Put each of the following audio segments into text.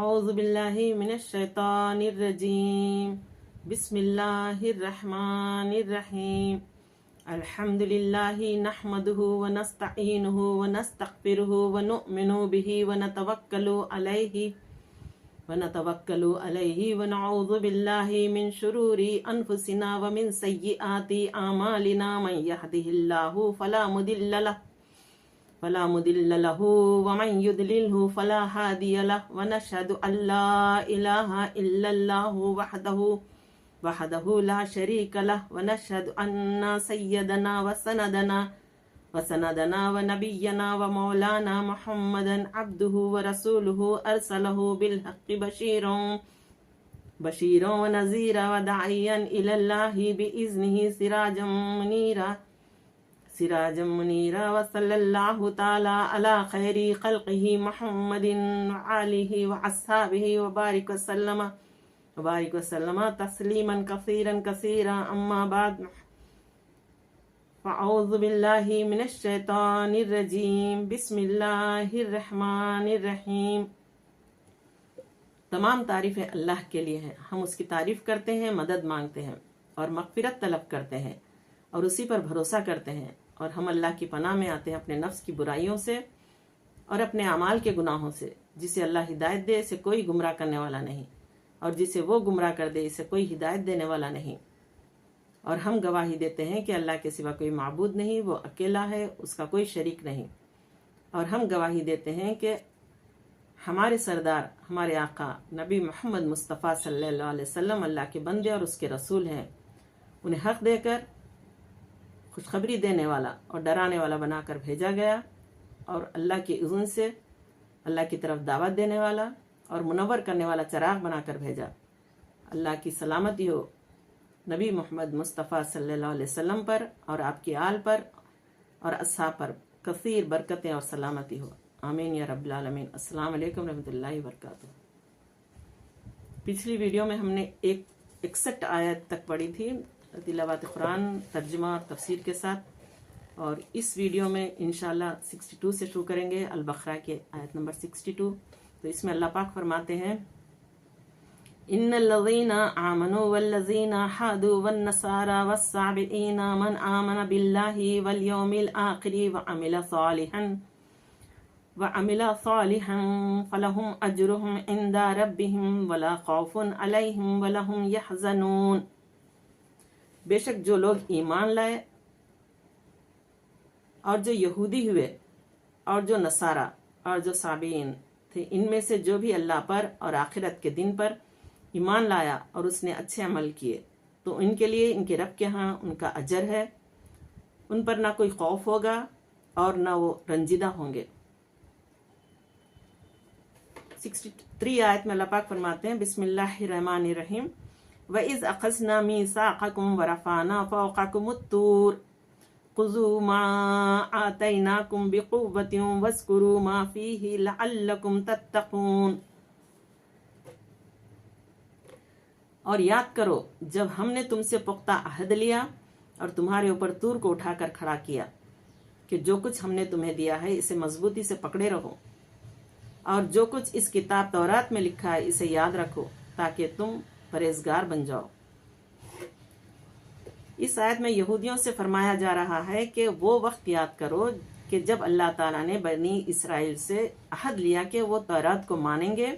اعوذ باللہ من الشیطان الرجیم بسم اللہ الرحمن الرحیم الحمد للہ نحمده ونستعینه ونستغفره ونؤمن به ونتوکل علیہ ونعوذ باللہ من شرور انفسنا ومن سیئات اعمالنا من یهده اللہ فلا مضل له ومن يضلله فلا هادي له ونشهد أن لا إله إلا الله وحده لا شريك له ونشهد أن سيدنا وسندنا ونبينا ومولانا محمدا عبده ورسوله أرسله بالحق بشيرا ونذيرا وداعيا إلى الله بإذنه سراجا منيرا وصلى الله تعالى على خير خلقه محمد وآله وأصحابه وبارك وسلم تسليما كثيرا أما بعد فأعوذ بالله من الشيطان الرجيم بسم الله الرحمن الرحيم۔ تمام تعریفیں اللہ کے لیے ہیں، ہم اس کی تعریف کرتے ہیں، مدد مانگتے ہیں اور مغفرت طلب کرتے ہیں اور اسی پر بھروسہ کرتے ہیں، اور ہم اللہ کی پناہ میں آتے ہیں اپنے نفس کی برائیوں سے اور اپنے اعمال کے گناہوں سے۔ جسے اللہ ہدایت دے اسے کوئی گمراہ کرنے والا نہیں، اور جسے وہ گمراہ کر دے اسے کوئی ہدایت دینے والا نہیں۔ اور ہم گواہی دیتے ہیں کہ اللہ کے سوا کوئی معبود نہیں، وہ اکیلا ہے، اس کا کوئی شریک نہیں۔ اور ہم گواہی دیتے ہیں کہ ہمارے سردار، ہمارے آقا نبی محمد مصطفیٰ صلی اللہ علیہ وسلم اللہ کے بندے اور اس کے رسول ہیں۔ انہیں حق دے کر خوشخبری دینے والا اور ڈرانے والا بنا کر بھیجا گیا، اور اللہ کی اذن سے اللہ کی طرف دعوت دینے والا اور منور کرنے والا چراغ بنا کر بھیجا۔ اللہ کی سلامتی ہو نبی محمد مصطفیٰ صلی اللہ علیہ وسلم پر اور آپ کی آل پر اور اصحاب پر کثیر برکتیں اور سلامتی ہو، آمین یا رب العالمین۔ السلام علیکم رحمۃ اللہ وبرکاتہ۔ پچھلی ویڈیو میں ہم نے 61 آیت تک پڑھی تھی تلاوت قرآن، ترجمہ اور تفسیر کے ساتھ، اور اس ویڈیو میں انشاءاللہ 62 سے شروع کریں گے، البقرہ کے آیت نمبر 62۔ تو اس میں اللہ پاک فرماتے ہیں، ان الذین آمنوا والذین حادوا والنصارى والصابئین من آمن باللہ والیوم الآخر وعمل صالحا فلهم اجرهم عند ربهم ولا خوف علیہم ولا هم يحزنون۔ بے شک جو لوگ ایمان لائے اور جو یہودی ہوئے اور جو نصارہ اور جو صابئین تھے، ان میں سے جو بھی اللہ پر اور آخرت کے دن پر ایمان لایا اور اس نے اچھے عمل کیے، تو ان کے لیے ان کے رب کے ہاں ان کا اجر ہے، ان پر نہ کوئی خوف ہوگا اور نہ وہ رنجیدہ ہوں گے۔ 63 آیت میں اللہ پاک فرماتے ہیں، بسم اللہ الرحمن الرحیم، وَإِذْ أَخَذْنَا مِيثَاقَكُمْ وَرَفَعْنَا فَوْقَكُمُ الطُّورَ خُذُوا مَا آتَيْنَاكُمْ بِقُوَّةٍ وَاذْكُرُوا مَا فِيهِ لَعَلَّكُمْ تَتَّقُونَ۔ اور یاد کرو جب ہم نے تم سے پختہ عہد لیا اور تمہارے اوپر طور کو اٹھا کر کھڑا کیا کہ جو کچھ ہم نے تمہیں دیا ہے اسے مضبوطی سے پکڑے رہو، اور جو کچھ اس کتاب تورات میں لکھا ہے اسے یاد رکھو تاکہ تم پرہیزگار بن جاؤ۔ اس آیت میں یہودیوں سے فرمایا جا رہا ہے کہ وہ وقت یاد کرو کہ جب اللہ تعالیٰ نے بنی اسرائیل سے عہد لیا کہ وہ تورات کو مانیں گے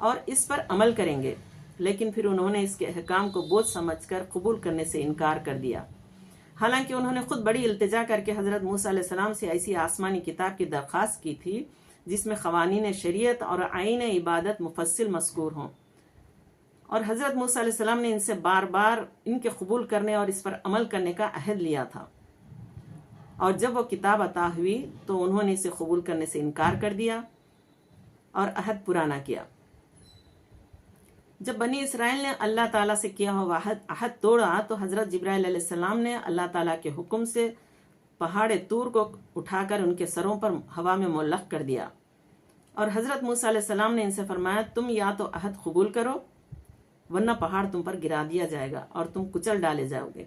اور اس پر عمل کریں گے، لیکن پھر انہوں نے اس کے احکام کو بوجھ سمجھ کر قبول کرنے سے انکار کر دیا، حالانکہ انہوں نے خود بڑی التجا کر کے حضرت موسیٰ علیہ السلام سے ایسی آسمانی کتاب کی درخواست کی تھی جس میں قوانین شریعت اور آئین عبادت مفصل مذکور ہوں، اور حضرت موسیٰ علیہ السلام نے ان سے بار بار ان کے قبول کرنے اور اس پر عمل کرنے کا عہد لیا تھا، اور جب وہ کتاب عطا ہوئی تو انہوں نے اسے قبول کرنے سے انکار کر دیا اور عہد پورا نہ کیا۔ جب بنی اسرائیل نے اللہ تعالیٰ سے کیا ہوا عہد توڑا تو حضرت جبرائیل علیہ السلام نے اللہ تعالیٰ کے حکم سے پہاڑ طور کو اٹھا کر ان کے سروں پر ہوا میں معلق کر دیا، اور حضرت موسیٰ علیہ السلام نے ان سے فرمایا، تم یا تو عہد قبول کرو ورنہ پہاڑ تم پر گرا دیا جائے گا اور تم کچل ڈالے جاؤ گے۔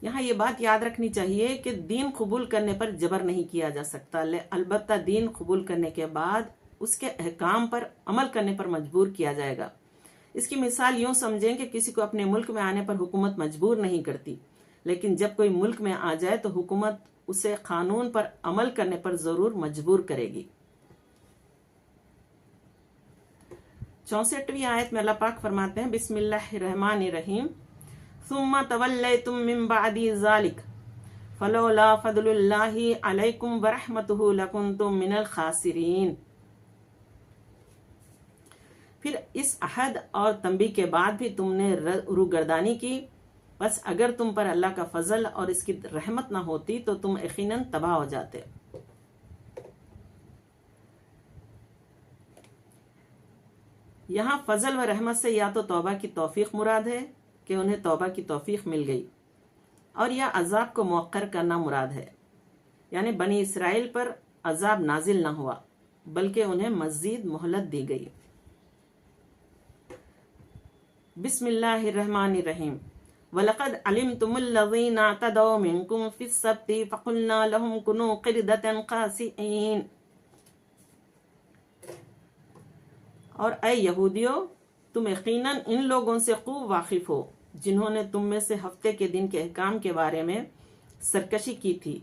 یہاں یہ بات یاد رکھنی چاہیے کہ دین قبول کرنے پر جبر نہیں کیا جا سکتا، البتہ دین قبول کرنے کے بعد اس کے احکام پر عمل کرنے پر مجبور کیا جائے گا۔ اس کی مثال یوں سمجھیں کہ کسی کو اپنے ملک میں آنے پر حکومت مجبور نہیں کرتی، لیکن جب کوئی ملک میں آ جائے تو حکومت اسے قانون پر عمل کرنے پر ضرور مجبور کرے گی۔ 64ویں آیت میں اللہ پاک فرماتے ہیں بسم اللہ الرحمن الرحیم ثم تولیتم من بعد ذلک فلولا فضل اللہ علیکم ورحمتہ لکنتم من الخاسرین۔ پھر اس عہد اور تنبیہ کے بعد بھی تم نے روگردانی کی، بس اگر تم پر اللہ کا فضل اور اس کی رحمت نہ ہوتی تو تم یقیناً تباہ ہو جاتے۔ یہاں فضل و رحمت سے یا تو توبہ کی توفیق مراد ہے کہ انہیں توبہ کی توفیق مل گئی، اور یا عذاب کو مؤخر کرنا مراد ہے، یعنی بنی اسرائیل پر عذاب نازل نہ ہوا بلکہ انہیں مزید مہلت دی گئی۔ بسم اللہ الرحمن الرحیم وَلَقَدْ عَلِمْتُمُ الَّذِينَ اعْتَدَوْا مِنْكُمْ فِي السَّبْتِ فَقُلْنَا لَهُمْ كُونُوا قِرْدَةً خَاسِئِينَ۔ اور اے یہودیو، تم یقیناً ان لوگوں سے خوب واقف ہو جنہوں نے تم میں سے ہفتے کے دن کے احکام کے بارے میں سرکشی کی تھی،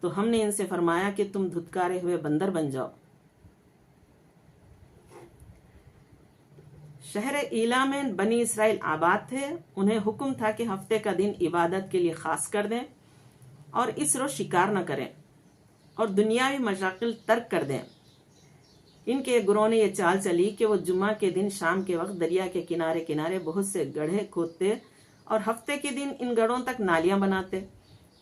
تو ہم نے ان سے فرمایا کہ تم دھتکارے ہوئے بندر بن جاؤ۔ شہر ایلا میں بنی اسرائیل آباد تھے، انہیں حکم تھا کہ ہفتے کا دن عبادت کے لیے خاص کر دیں اور اس روز شکار نہ کریں اور دنیاوی مشاغل ترک کر دیں۔ ان کے گروہ نے یہ چال چلی کہ وہ جمعہ کے دن شام کے وقت دریا کے کنارے کنارے بہت سے گڑھے کھودتے اور ہفتے کے دن ان گڑھوں تک نالیاں بناتے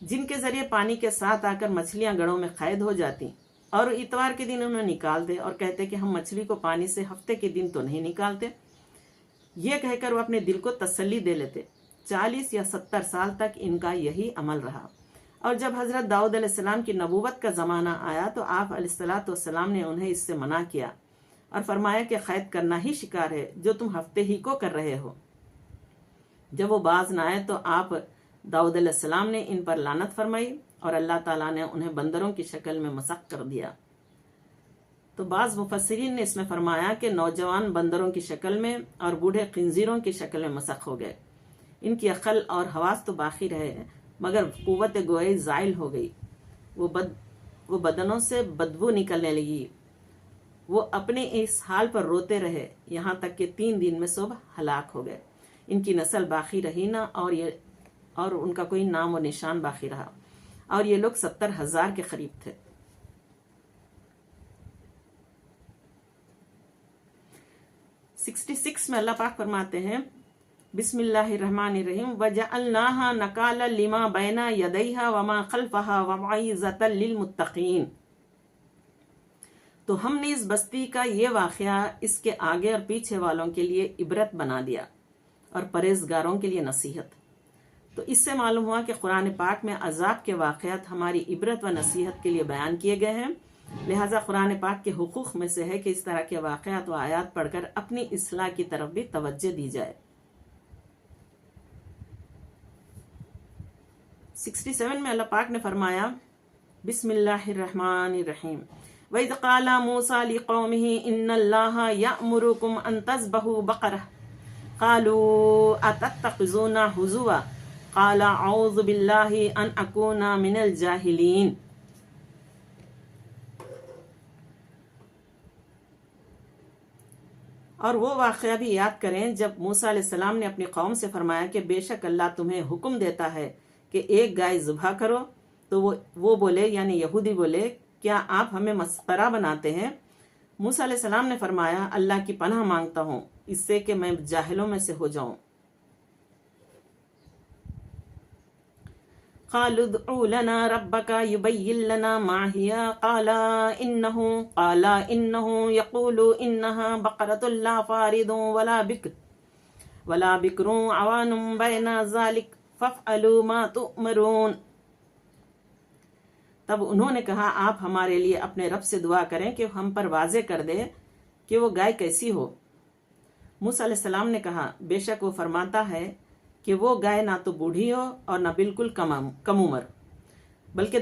جن کے ذریعے پانی کے ساتھ آ کر مچھلیاں گڑھوں میں قید ہو جاتی، اور اتوار کے دن انہیں نکالتے اور کہتے کہ ہم مچھلی کو پانی سے ہفتے کے دن تو نہیں نکالتے۔ یہ کہہ کر وہ اپنے دل کو تسلی دے لیتے۔ 40 یا 70 سال تک ان کا یہی عمل رہا، اور جب حضرت داؤد علیہ السلام کی نبوت کا زمانہ آیا تو آپ علیہ السلام نے انہیں اس سے منع کیا اور فرمایا کہ قید کرنا ہی شکار ہے جو تم ہفتے ہی کو کر رہے ہو۔ جب وہ باز نہ آئے تو آپ داؤد علیہ السلام نے ان پر لعنت فرمائی اور اللہ تعالیٰ نے انہیں بندروں کی شکل میں مسخ کر دیا۔ تو بعض مفسرین نے اس میں فرمایا کہ نوجوان بندروں کی شکل میں اور بوڑھے خنزیروں کی شکل میں مسخ ہو گئے۔ ان کی عقل اور حواس تو باقی رہے مگر قوت گوئی زائل ہو گئی، وہ بدنوں سے بدبو نکلنے لگی۔ وہ اپنے اس حال پر روتے رہے یہاں تک کہ 3 دن میں سب ہلاک ہو گئے۔ ان کی نسل باقی رہی نہ اور ان کا کوئی نام و نشان باقی رہا، اور یہ لوگ 70,000 کے قریب تھے۔ 66 میں اللہ پاک فرماتے ہیں بسم اللہ الرحمن الرحیم وَجَعَلْنَاهَا نَكَالًا لِمَا بَيْنَ يَدَيْهَا وَمَا خَلْفَهَا وَمَوْعِظَةً لِلْمُتَّقِينَ۔ تو ہم نے اس بستی کا یہ واقعہ اس کے آگے اور پیچھے والوں کے لیے عبرت بنا دیا اور پرہیزگاروں کے لیے نصیحت۔ تو اس سے معلوم ہوا کہ قرآن پاک میں عذاب کے واقعات ہماری عبرت و نصیحت کے لیے بیان کیے گئے ہیں، لہٰذا قرآن پاک کے حقوق میں سے ہے کہ اس طرح کے واقعات و آیات پڑھ کر اپنی اصلاح کی طرف بھی توجہ دی جائے۔ 67 میں اللہ پاک نے فرمایا بسم اللہ الرحمن الرحیم وَإِذْ قَالَ مُوسَىٰ لِقَوْمِهِ إِنَّ اللَّهَ يَأْمُرُكُمْ أَن تَذْبَحُوا بَقَرَةً قَالُوا أَتَتَّخِذُونَا هُزُوًا قَالَ أَعُوذُ بِاللَّهِ أَنْ أَكُونَ مِنَ الْجَاهِلِينَ۔ اور وہ واقعہ بھی یاد کریں جب موسیٰ علیہ السلام نے اپنی قوم سے فرمایا کہ بے شک اللہ تمہیں حکم دیتا ہے کہ ایک گائے ذبح کرو، تو وہ بولے یعنی یہودی بولے کیا آپ ہمیں مسخرہ بناتے ہیں؟ موسیٰ علیہ السلام نے فرمایا اللہ کی پناہ مانگتا ہوں اس سے کہ میں جاہلوں میں سے ہو جاؤں۔ قالوا ادع لنا ربك يبين لنا ما هي قال إنه يقول إنها بقرة لا فارض ولا بكر عوان بين ذلك فافعلوا ما تؤمرون۔ تب انہوں نے کہا آپ ہمارے لیے اپنے رب سے دعا کریں کہ ہم پر واضح کر دے کہ وہ گائے کیسی ہو۔ موسیٰ علیہ السلام نے کہا بے شک وہ فرماتا ہے کہ وہ گائے نہ تو بوڑھی ہو اور نہ بالکل کم عمر، بلکہ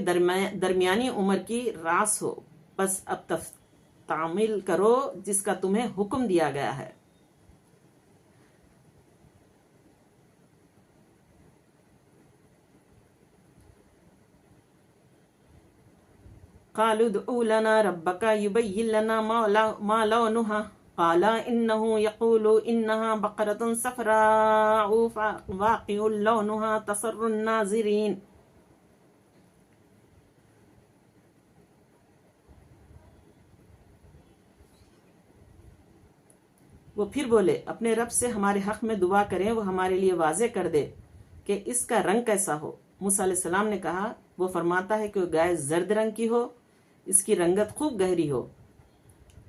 درمیانی عمر کی راس ہو، بس اب تعمیل کرو جس کا تمہیں حکم دیا گیا ہے۔ قالوا ادعوا لنا ربك يبين لنا ما لونها قال إنه يقول إنها بقرة صفراء فاقع لونها تسر الناظرين۔ وہ پھر بولے اپنے رب سے ہمارے حق میں دعا کریں، وہ ہمارے لیے واضح کر دے کہ اس کا رنگ کیسا ہو۔ موسیٰ علیہ السلام نے کہا وہ فرماتا ہے کہ وہ گائے زرد رنگ کی ہو، اس کی رنگت خوب گہری ہو،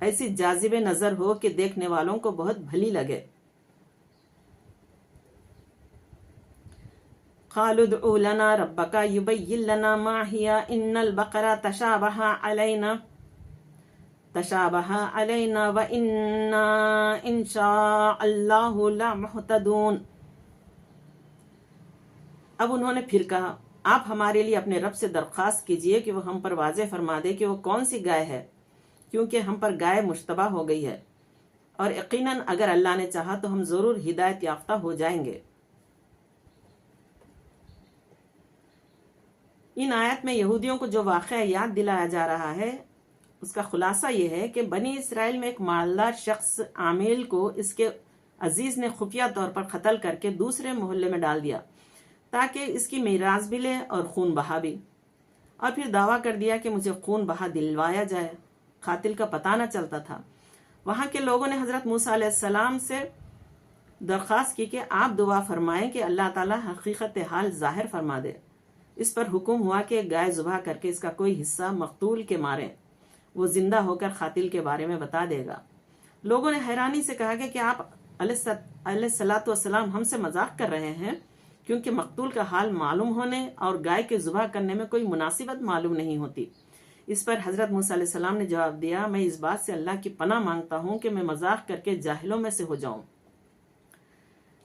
ایسی جاذب نظر ہو کہ دیکھنے والوں کو بہت بھلی لگے۔ قالوا ادعوا لنا ربك يبين لنا ما هي إن البقرة تشابه علينا وإنا إن شاء الله لمهتدون۔ اب انہوں نے پھر کہا آپ ہمارے لیے اپنے رب سے درخواست کیجئے کہ وہ ہم پر واضح فرما دے کہ وہ کون سی گائے ہے، کیونکہ ہم پر گائے مشتبہ ہو گئی ہے، اور یقیناً اگر اللہ نے چاہا تو ہم ضرور ہدایت یافتہ ہو جائیں گے۔ ان آیت میں یہودیوں کو جو واقعہ یاد دلایا جا رہا ہے اس کا خلاصہ یہ ہے کہ بنی اسرائیل میں ایک مالدار شخص عامل کو اس کے عزیز نے خفیہ طور پر قتل کر کے دوسرے محلے میں ڈال دیا تاکہ اس کی میراث بھی لے اور خون بہا بھی، اور پھر دعویٰ کر دیا کہ مجھے خون بہا دلوایا جائے۔ قاتل کا پتہ نہ چلتا تھا۔ وہاں کے لوگوں نے حضرت موسیٰ علیہ السلام سے درخواست کی کہ آپ دعا فرمائیں کہ اللہ تعالیٰ حقیقت حال ظاہر فرما دے۔ اس پر حکم ہوا کہ گائے ذبح کر کے اس کا کوئی حصہ مقتول کے مارے، وہ زندہ ہو کر قاتل کے بارے میں بتا دے گا۔ لوگوں نے حیرانی سے کہا کہ آپ علیہ السلام ہم سے مذاق کر رہے ہیں، کیونکہ مقتول کا حال معلوم ہونے اور گائے کے ذبح کرنے میں کوئی مناسبت معلوم نہیں ہوتی۔ اس پر حضرت موسیٰ علیہ السلام نے جواب دیا میں اس بات سے اللہ کی پناہ مانگتا ہوں کہ میں مذاق کر کے جاہلوں میں سے ہو جاؤں۔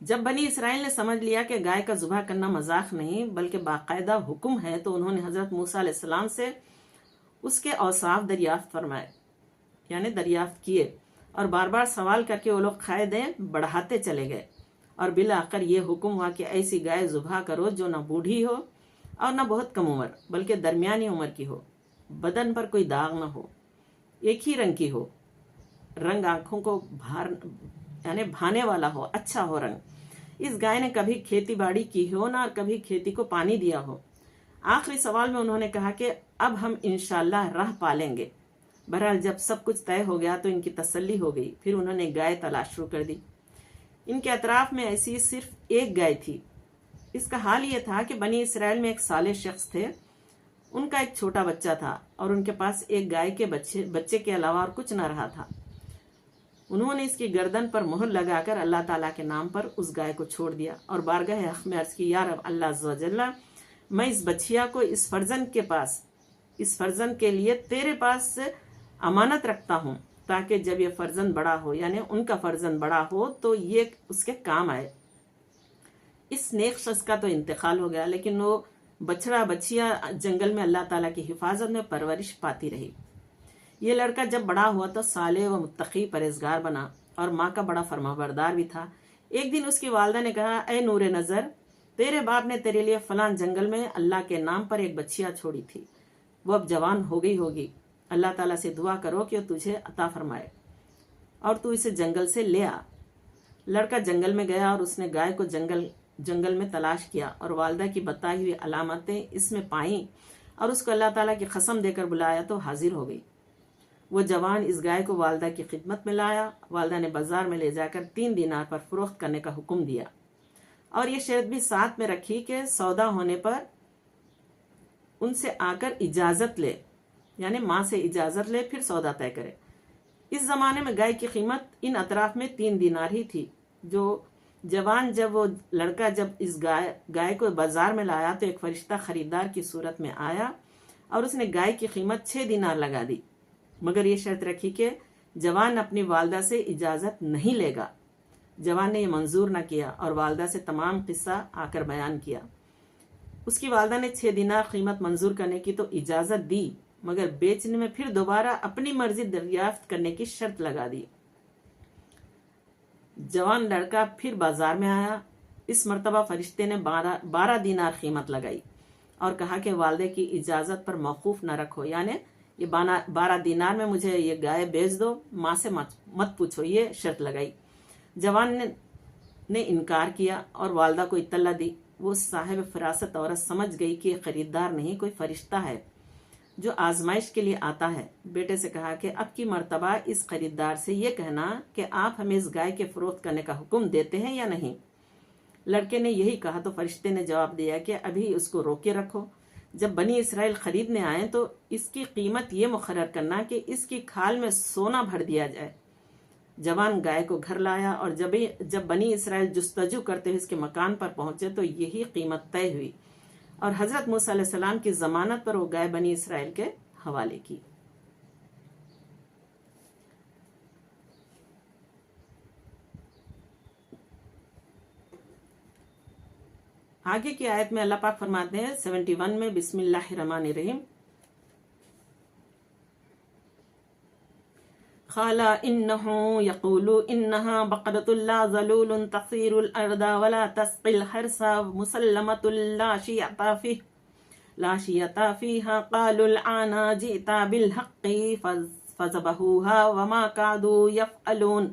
جب بنی اسرائیل نے سمجھ لیا کہ گائے کا ذبح کرنا مذاق نہیں بلکہ باقاعدہ حکم ہے تو انہوں نے حضرت موسیٰ علیہ السلام سے اس کے اوصاف دریافت فرمائے، یعنی دریافت کیے، اور بار بار سوال کر کے وہ لوگ قاعدے بڑھاتے چلے گئے، اور بالآخر یہ حکم ہوا کہ ایسی گائے ذبح کرو جو نہ بوڑھی ہو اور نہ بہت کم عمر بلکہ درمیانی عمر کی ہو، بدن پر کوئی داغ نہ ہو، ایک ہی رنگ کی ہو، رنگ آنکھوں کو بھانے والا ہو، اچھا ہو رنگ۔ اس گائے نے کبھی کھیتی باڑی کی ہو نہ کبھی کھیتی کو پانی دیا ہو۔ آخری سوال میں انہوں نے کہا کہ اب ہم انشاءاللہ راہ پالیں گے۔ بہرحال جب سب کچھ طے ہو گیا تو ان کی تسلی ہو گئی، پھر انہوں نے گائے تلاش شروع کر دی۔ ان کے اطراف میں ایسی صرف ایک گائے تھی۔ اس کا حال یہ تھا کہ بنی اسرائیل میں ایک صالح شخص تھے، ان کا ایک چھوٹا بچہ تھا اور ان کے پاس ایک گائے کے بچے کے علاوہ اور کچھ نہ رہا تھا۔ انہوں نے اس کی گردن پر مہر لگا کر اللہ تعالیٰ کے نام پر اس گائے کو چھوڑ دیا اور بارگاہ حق میں عرض کی یا رب اللہ عز و جل، میں اس بچیا کو اس فرزند کے لیے تیرے پاس امانت رکھتا ہوں تاکہ جب یہ فرزند بڑا ہو، یعنی ان کا فرزند بڑا ہو تو یہ اس کے کام آئے۔ اس نیک شخص کا تو انتقال ہو گیا، لیکن وہ بچڑا بچیا جنگل میں اللہ تعالیٰ کی حفاظت میں پرورش پاتی رہی۔ یہ لڑکا جب بڑا ہوا تو صالح و متقی پرہیزگار بنا اور ماں کا بڑا فرمانبردار بھی تھا۔ ایک دن اس کی والدہ نے کہا اے نور نظر، تیرے باپ نے تیرے لیے فلاں جنگل میں اللہ کے نام پر ایک بچیا چھوڑی تھی، وہ اب جوان ہو گئی ہوگی، اللہ تعالیٰ سے دعا کرو کہ وہ تجھے عطا فرمائے اور تو اسے جنگل سے لے آ۔ لڑکا جنگل میں گیا اور اس نے گائے کو جنگل میں تلاش کیا اور والدہ کی بتائی ہوئی علامتیں اس میں پائیں اور اس کو اللہ تعالیٰ کی قسم دے کر بلایا تو حاضر ہو گئی۔ وہ جوان اس گائے کو والدہ کی خدمت میں لایا۔ والدہ نے بازار میں لے جا کر 3 دینار پر فروخت کرنے کا حکم دیا اور یہ شرط بھی ساتھ میں رکھی کہ سودا ہونے پر ان سے آ کر اجازت لے، یعنی ماں سے اجازت لے پھر سودا طے کرے۔ اس زمانے میں گائے کی قیمت ان اطراف میں 3 دینار ہی تھی۔ جو جوان جب وہ لڑکا جب اس گائے کو بازار میں لایا تو ایک فرشتہ خریدار کی صورت میں آیا اور اس نے گائے کی قیمت 6 دینار لگا دی، مگر یہ شرط رکھی کہ جوان اپنی والدہ سے اجازت نہیں لے گا۔ جوان نے یہ منظور نہ کیا اور والدہ سے تمام قصہ آ کر بیان کیا۔ اس کی والدہ نے 6 دینار قیمت منظور کرنے کی تو اجازت دی، مگر بیچنے میں پھر دوبارہ اپنی مرضی دریافت کرنے کی شرط لگا دی۔ جوان لڑکا پھر بازار میں آیا۔ اس مرتبہ فرشتے نے 12 دینار قیمت لگائی اور کہا کہ والدے کی اجازت پر موقوف نہ رکھو، یعنی یہ 12 دینار میں مجھے یہ گائے بیچ دو، ماں سے مت پوچھو، یہ شرط لگائی۔ جوان نے انکار کیا اور والدہ کو اطلاع دی۔ وہ صاحب فراست عورت سمجھ گئی کہ یہ خریدار نہیں، کوئی فرشتہ ہے جو آزمائش کے لیے آتا ہے۔ بیٹے سے کہا کہ اب کی مرتبہ اس خریدار سے یہ کہنا کہ آپ ہمیں اس گائے کے فروخت کرنے کا حکم دیتے ہیں یا نہیں۔ لڑکے نے یہی کہا تو فرشتے نے جواب دیا کہ ابھی اس کو روکے رکھو، جب بنی اسرائیل خریدنے آئیں تو اس کی قیمت یہ مقرر کرنا کہ اس کی کھال میں سونا بھر دیا جائے۔ جوان گائے کو گھر لایا اور جب بنی اسرائیل جستجو کرتے ہوئے اس کے مکان پر پہنچے تو یہی قیمت طے ہوئی اور حضرت موسیٰ علیہ السلام کی ضمانت پر وہ گائے بنی اسرائیل کے حوالے کی۔ آگے کی آیت میں اللہ پاک فرماتے ہیں 71 میں، بسم اللہ الرحمن الرحیم، قال انه يقول انها بقرة لا ذلول تثير الارض ولا تسقي الحرث مسلمة لا شية فيها قالوا الآن جئت بالحق فذبحوها وما كادوا يفعلون۔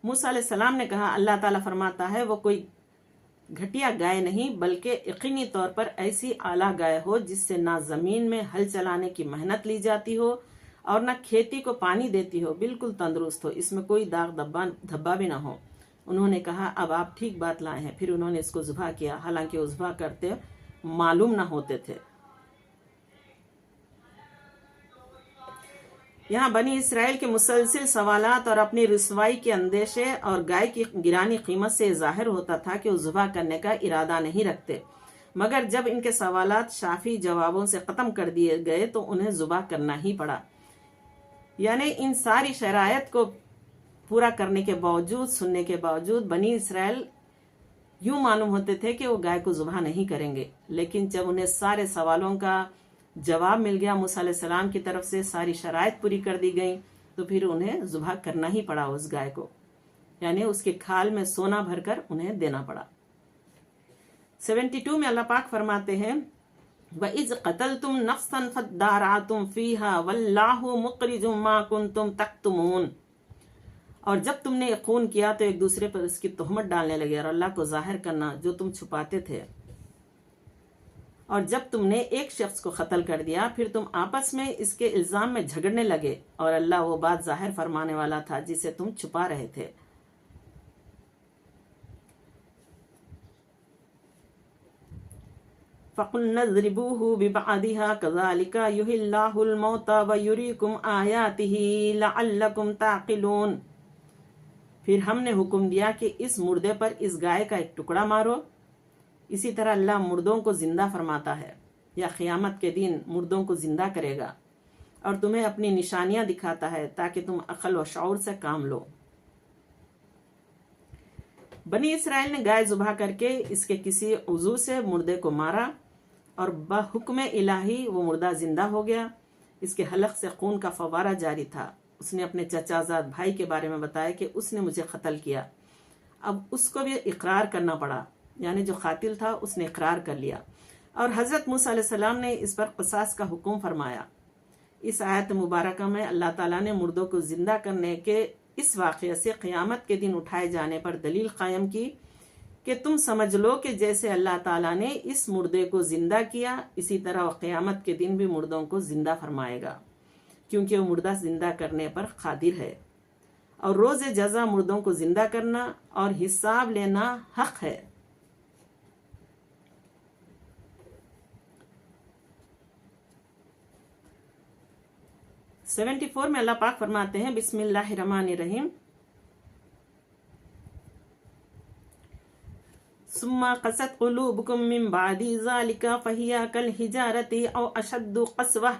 موسیٰ علیہ السلام نے کہا، اللہ تعالیٰ فرماتا ہے وہ کوئی گھٹیا گائے نہیں بلکہ یقینی طور پر ایسی اعلیٰ گائے ہو جس سے نہ زمین میں ہل چلانے کی محنت لی جاتی ہو اور نہ کھیتی کو پانی دیتی ہو، بالکل تندرست ہو، اس میں کوئی داغ دھبا بھی نہ ہو۔ انہوں نے کہا اب آپ ٹھیک بات لائے ہیں۔ پھر انہوں نے اس کو ذبح کیا، حالانکہ وہ ذبح کرتے معلوم نہ ہوتے تھے۔ یہاں بنی اسرائیل کے مسلسل سوالات اور اپنی رسوائی کے اندیشے اور گائے کی گرانی قیمت سے ظاہر ہوتا تھا کہ وہ ذبح کرنے کا ارادہ نہیں رکھتے، مگر جب ان کے سوالات شافی جوابوں سے ختم کر دیے گئے تو انہیں ذبح کرنا ہی پڑا۔ یعنی ان ساری شرائط کو پورا کرنے کے باوجود، سننے کے باوجود، بنی اسرائیل یوں معلوم ہوتے تھے کہ وہ گائے کو ذبح نہیں کریں گے، لیکن جب انہیں سارے سوالوں کا جواب مل گیا، موسیٰ علیہ السلام کی طرف سے ساری شرائط پوری کر دی گئیں، تو پھر انہیں ذبح کرنا ہی پڑا اس گائے کو، یعنی اس کے کھال میں سونا بھر کر انہیں دینا پڑا۔ 72 میں اللہ پاک فرماتے ہیں وَإِذْ قَتَلْتُمْ نَفْسًا فَادَّارَأْتُمْ فِيهَا وَاللَّهُ مُخْرِجٌ مَا كُنْتُمْ تَكْتُمُونَ۔ اور جب تم نے خون کیا تو ایک دوسرے پر اس کی تہمت ڈالنے لگے اور اللہ کو ظاہر کرنا جو تم چھپاتے تھے۔ اور جب تم نے ایک شخص کو قتل کر دیا پھر تم آپس میں اس کے الزام میں جھگڑنے لگے اور اللہ وہ بات ظاہر فرمانے والا تھا جسے تم چھپا رہے تھے۔ فَقُلْنَا اضْرِبُوهُ بِبَعْضِهَا كَذَلِكَ يُحْيِي اللَّهُ الْمَوْتَى وَيُرِيكُمْ آيَاتِهِ لَعَلَّكُمْ تَعْقِلُونَ۔ پھر ہم نے حکم دیا کہ اس مردے پر اس گائے کا ایک ٹکڑا مارو، اسی طرح اللہ مردوں کو زندہ فرماتا ہے یا قیامت کے دن مردوں کو زندہ کرے گا اور تمہیں اپنی نشانیاں دکھاتا ہے تاکہ تم عقل و شعور سے کام لو۔ بنی اسرائیل نے گائے ذبح کر کے اس کے کسی عضو سے مردے کو مارا اور بحکم الہی وہ مردہ زندہ ہو گیا۔ اس کے حلق سے خون کا فوارہ جاری تھا۔ اس نے اپنے چچا زاد بھائی کے بارے میں بتایا کہ اس نے مجھے قتل کیا۔ اب اس کو بھی اقرار کرنا پڑا، یعنی جو قاتل تھا اس نے اقرار کر لیا، اور حضرت موسیٰ علیہ السلام نے اس پر قصاص کا حکم فرمایا۔ اس آیت مبارکہ میں اللہ تعالیٰ نے مردوں کو زندہ کرنے کے اس واقعے سے قیامت کے دن اٹھائے جانے پر دلیل قائم کی کہ تم سمجھ لو کہ جیسے اللہ تعالیٰ نے اس مردے کو زندہ کیا اسی طرح وہ قیامت کے دن بھی مردوں کو زندہ فرمائے گا، کیونکہ وہ مردہ زندہ کرنے پر قادر ہے، اور روز جزا مردوں کو زندہ کرنا اور حساب لینا حق ہے۔ سیونٹی 74 میں اللہ پاک فرماتے ہیں بسم اللہ الرحمن الرحیم، ثم قست قلوبكم من بعد ذلك فهي كالحجارة او اشد قسوة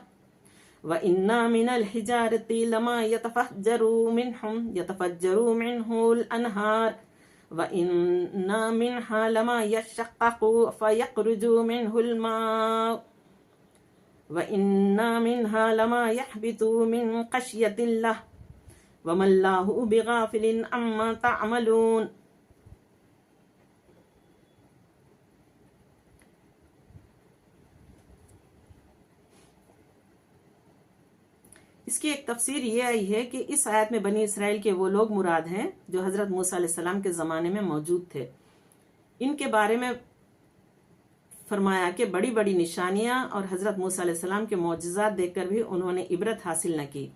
وَإِنَّا مِنَ الْحِجَارَةِ لَمَا يَتَفَجَّرُ مِنْهُ الْأَنْهَارُ وَإِنَّا مِنْهَا لَمَا يَشَّقَّقُ فَيَخْرُجُ مِنْهُ الْمَاءُ وَإِنَّا مِنْهَا لَمَا يَهْبِطُ مِنْ خَشْيَةِ اللَّهِ وَمَا اللَّهُ بِغَافِلٍ عَمَّا تَعْمَلُونَ۔ اس کی ایک تفسیر یہ آئی ہے کہ اس آیت میں بنی اسرائیل کے وہ لوگ مراد ہیں جو حضرت موسیٰ علیہ السلام کے زمانے میں موجود تھے۔ ان کے بارے میں فرمایا کہ بڑی بڑی نشانیاں اور حضرت موسیٰ علیہ السلام کے معجزات دیکھ کر بھی انہوں نے عبرت حاصل نہ کی۔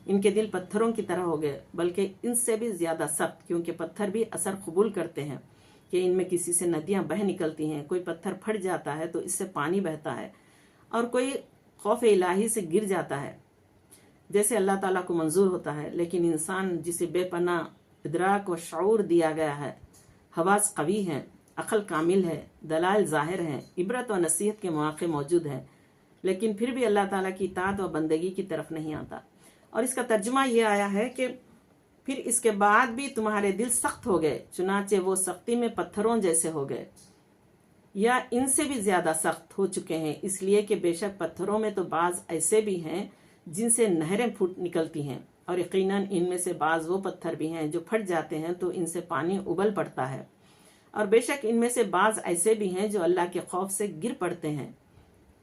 ان کے دل پتھروں کی طرح ہو گئے، بلکہ ان سے بھی زیادہ سخت، کیونکہ پتھر بھی اثر قبول کرتے ہیں کہ ان میں کسی سے ندیاں بہہ نکلتی ہیں، کوئی پتھر پھٹ جاتا ہے تو اس سے پانی بہتا ہے، اور کوئی خوف الہی سے گر جاتا ہے جیسے اللہ تعالیٰ کو منظور ہوتا ہے۔ لیکن انسان جسے بے پناہ ادراک و شعور دیا گیا ہے، حواس قوی ہیں، عقل کامل ہے، دلائل ظاہر ہیں، عبرت و نصیحت کے مواقع موجود ہیں، لیکن پھر بھی اللہ تعالیٰ کی اطاعت و بندگی کی طرف نہیں آتا۔ اور اس کا ترجمہ یہ آیا ہے کہ پھر اس کے بعد بھی تمہارے دل سخت ہو گئے، چنانچہ وہ سختی میں پتھروں جیسے ہو گئے، یا ان سے بھی زیادہ سخت ہو چکے ہیں، اس لیے کہ بے شک پتھروں میں تو بعض ایسے بھی ہیں جن سے نہریں پھوٹ نکلتی ہیں، اور یقیناً ان میں سے بعض وہ پتھر بھی ہیں جو پھٹ جاتے ہیں تو ان سے پانی ابل پڑتا ہے، اور بے شک ان میں سے بعض ایسے بھی ہیں جو اللہ کے خوف سے گر پڑتے ہیں۔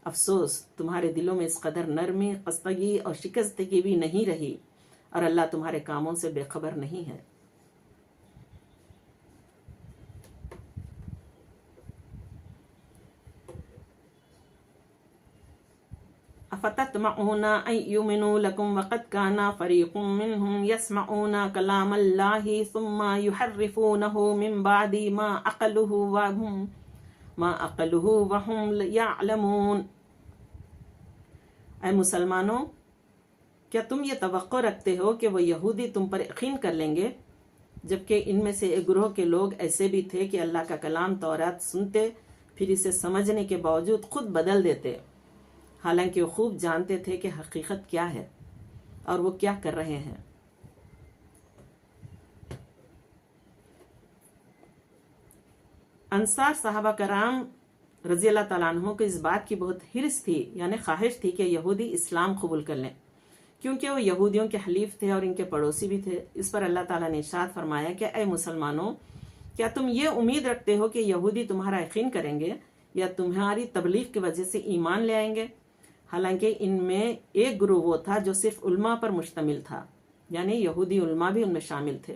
افسوس تمہارے دلوں میں اس قدر نرمی، خستگی اور شکستگی بھی نہیں رہی، اور اللہ تمہارے کاموں سے بے خبر نہیں ہے۔ افتطمعون ان یؤمنوا لکم وقد کان فریق منهم یسمعون کلام اللہ ثم یحرفونہ من بعد ما عقلوہ وہم یعلمون۔ اے مسلمانوں، کیا تم یہ توقع رکھتے ہو کہ وہ یہودی تم پر یقین کر لیں گے، جبکہ ان میں سے ایک گروہ کے لوگ ایسے بھی تھے کہ اللہ کا کلام تورات سنتے، پھر اسے سمجھنے کے باوجود خود بدل دیتے، حالانکہ وہ خوب جانتے تھے کہ حقیقت کیا ہے اور وہ کیا کر رہے ہیں۔ انصار صحابہ کرام رضی اللہ تعالیٰ عنہ کو اس بات کی بہت حرص تھی، یعنی خواہش تھی کہ یہودی اسلام قبول کر لیں، کیونکہ وہ یہودیوں کے حلیف تھے اور ان کے پڑوسی بھی تھے۔ اس پر اللہ تعالیٰ نے ارشاد فرمایا کہ اے مسلمانوں، کیا تم یہ امید رکھتے ہو کہ یہودی تمہارا یقین کریں گے یا تمہاری تبلیغ کی وجہ سے ایمان لے آئیں گے؟ حالانکہ ان میں ایک گروہ وہ تھا جو صرف علماء پر مشتمل تھا، یعنی یہودی علماء بھی ان میں شامل تھے۔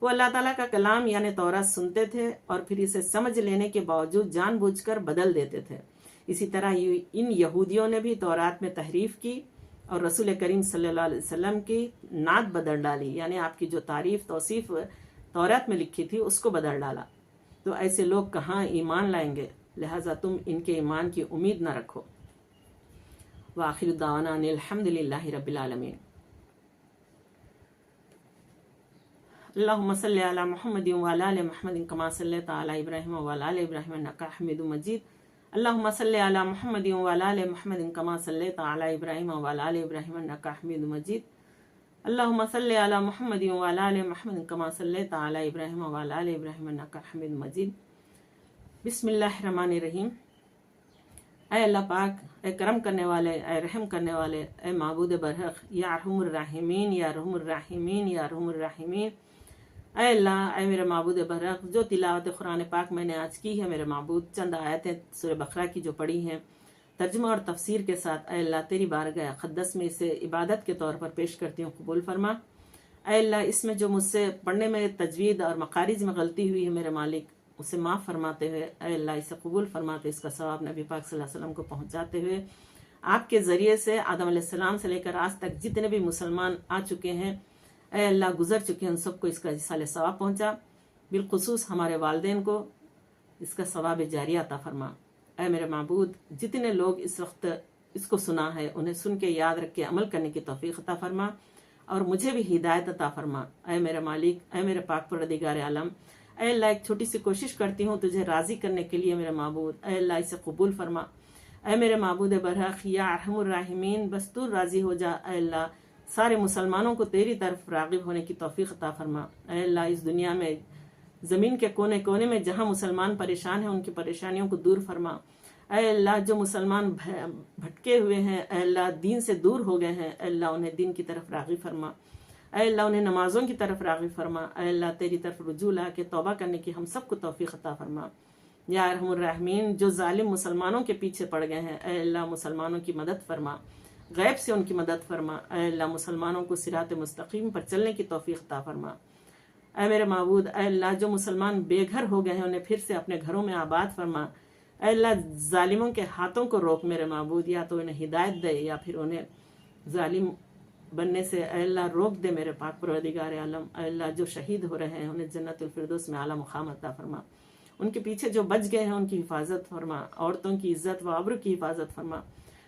وہ اللہ تعالیٰ کا کلام یعنی تورات سنتے تھے اور پھر اسے سمجھ لینے کے باوجود جان بوجھ کر بدل دیتے تھے۔ اسی طرح ان یہودیوں نے بھی تورات میں تحریف کی اور رسول کریم صلی اللہ علیہ وسلم کی نعت بدل ڈالی، یعنی آپ کی جو تعریف توصیف تورات میں لکھی تھی اس کو بدل ڈالا۔ تو ایسے لوگ کہاں ایمان لائیں گے؟ لہٰذا تم ان کے ایمان کی امید نہ رکھو۔ وآخر دعوانا ان الحمد للہ رب العالمین۔ اللہم صلی علی محمد وعلی آل محمد کما صلیت علی ابراہیم وعلی آل ابراہیم انک حمید مجید۔ اللہم صلی علی محمد وعلی آل محمد کما صلیت علی ابراہیم وعلی آل ابراہیم انک حمید مجید۔ اللہم صلی علی محمد وعلی آل محمد کما صلیت علی ابراہیم وعلی آل ابراہیم انک حمید مجید۔ بسم اللہ الرحمن الرحیم۔ اے اللہ پاک، اے کرم کرنے والے، اے رحم کرنے والے، اے معبود برحق، یا ارحم الراحمین، یا ارحم الراحمین، یا ارحم الراحمین۔ اے اللہ، اے میرے معبود برحق، جو تلاوت قرآن پاک میں نے آج کی ہے میرے معبود، چند آیتیں سورہ بقرہ کی جو پڑھی ہیں ترجمہ اور تفسیر کے ساتھ، اے اللہ تیری بارگاہ اقدس میں اسے عبادت کے طور پر پیش کرتی ہوں، قبول فرما۔ اے اللہ، اس میں جو مجھ سے پڑھنے میں تجوید اور مخارج میں غلطی ہوئی ہے میرے مالک، اسے معاف فرماتے ہوئے اے اللہ اسے قبول فرماتے، اس کا ثواب نبی پاک صلی اللہ علیہ وسلم کو پہنچاتے ہوئے آپ کے ذریعے سے آدم علیہ السلام سے لے کر آج تک جتنے بھی مسلمان آ چکے ہیں، اے اللہ گزر چکے ہیں، ان سب کو اس کا ایصال ثواب پہنچا، بالخصوص ہمارے والدین کو اس کا ثواب جاریہ عطا فرما۔ اے میرے معبود، جتنے لوگ اس وقت اس کو سنا ہے انہیں سن کے یاد رکھ کے عمل کرنے کی توفیق عطا فرما، اور مجھے بھی ہدایت عطا فرما۔ اے میرے مالک، اے میرے پاک پروردگار عالم، اے اللہ ایک چھوٹی سی کوشش کرتی ہوں تجھے راضی کرنے کے لیے میرے معبود، اے اللہ اسے قبول فرما۔ اے میرے معبود برحق یا ارحم الراحمین، بس تو راضی ہو جا اے اللہ، سارے مسلمانوں کو تیری طرف راغب ہونے کی توفیق عطا فرما۔ اے اللہ اس دنیا میں زمین کے کونے کونے میں جہاں مسلمان پریشان ہیں ان کی پریشانیوں کو دور فرما۔ اے اللہ جو مسلمان بھٹکے ہوئے ہیں، اے اللہ دین سے دور ہو گئے ہیں، اے اللہ انہیں دین کی طرف راغب فرما۔ اے اللہ انہیں نمازوں کی طرف راغب فرما۔ اے اللہ تیری طرف رجوع لا کے توبہ کرنے کی ہم سب کو توفیق عطا فرما۔ یا ارحم الراحمین، جو ظالم مسلمانوں کے پیچھے پڑ گئے ہیں، اے اللہ مسلمانوں کی مدد فرما، غیب سے ان کی مدد فرما۔ اے اللہ مسلمانوں کو صراط مستقیم پر چلنے کی توفیق عطا فرما۔ اے میرے معبود، اے اللہ جو مسلمان بے گھر ہو گئے ہیں انہیں پھر سے اپنے گھروں میں آباد فرما۔ اے اللہ ظالموں کے ہاتھوں کو روک میرے معبود، یا تو انہیں ہدایت دے یا پھر انہیں ظالم بننے سے اے اللہ روک دے میرے پاک پروردگار عالم۔ اے اللہ جو شہید ہو رہے ہیں انہیں جنت الفردوس میں اعلیٰ مقام عطا فرما۔ ان کے پیچھے جو بچ گئے ہیں ان کی حفاظت فرما، عورتوں کی عزت و آبرو کی حفاظت فرما۔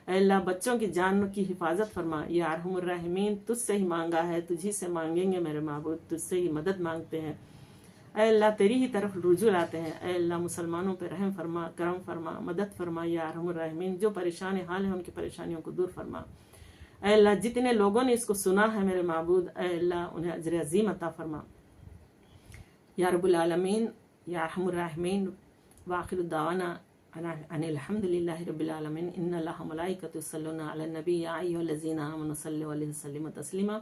اے اللہ بچوں کی جان کی حفاظت فرما۔ یا ارحم الراحمین، تجھ سے ہی مانگا ہے، تجھی سے مانگیں گے میرے معبود، تجھ سے ہی مدد مانگتے ہیں۔ اے اللہ تیری ہی طرف رجوع لاتے ہیں۔ اے اللہ مسلمانوں پہ رحم فرما، کرم فرما، مدد فرما۔ یا ارحم الراحمین، جو پریشان حال ہیں ان کی پریشانیوں کو دور فرما۔ اے اللہ جتنے لوگوں نے اس کو سنا ہے میرے معبود، اے اللہ انہیں اجر عظیم عطا فرما۔ یا رب العالمین، یا ارحم الراحمین، وآخر دعوانا ان الحمد للہ رب العالمین۔ ان اللہ ملائکۃ یصلون علی النبی یا ایھا الذین آمنوا صلوا علیہ وسلموا تسلیما۔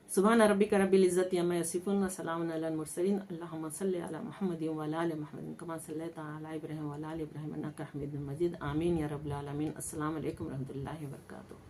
سبحان ربک رب العزۃ عما یصفون وسلام علی المرسلین۔ اللہم صل علی محمد وعلی آل محمد کما صلیت علی ابراہیم وعلی آل ابراہیم انک حمید مجید۔ آمین یا رب العالمین۔ السلام علیکم ورحمۃ اللہ وبرکاتہ۔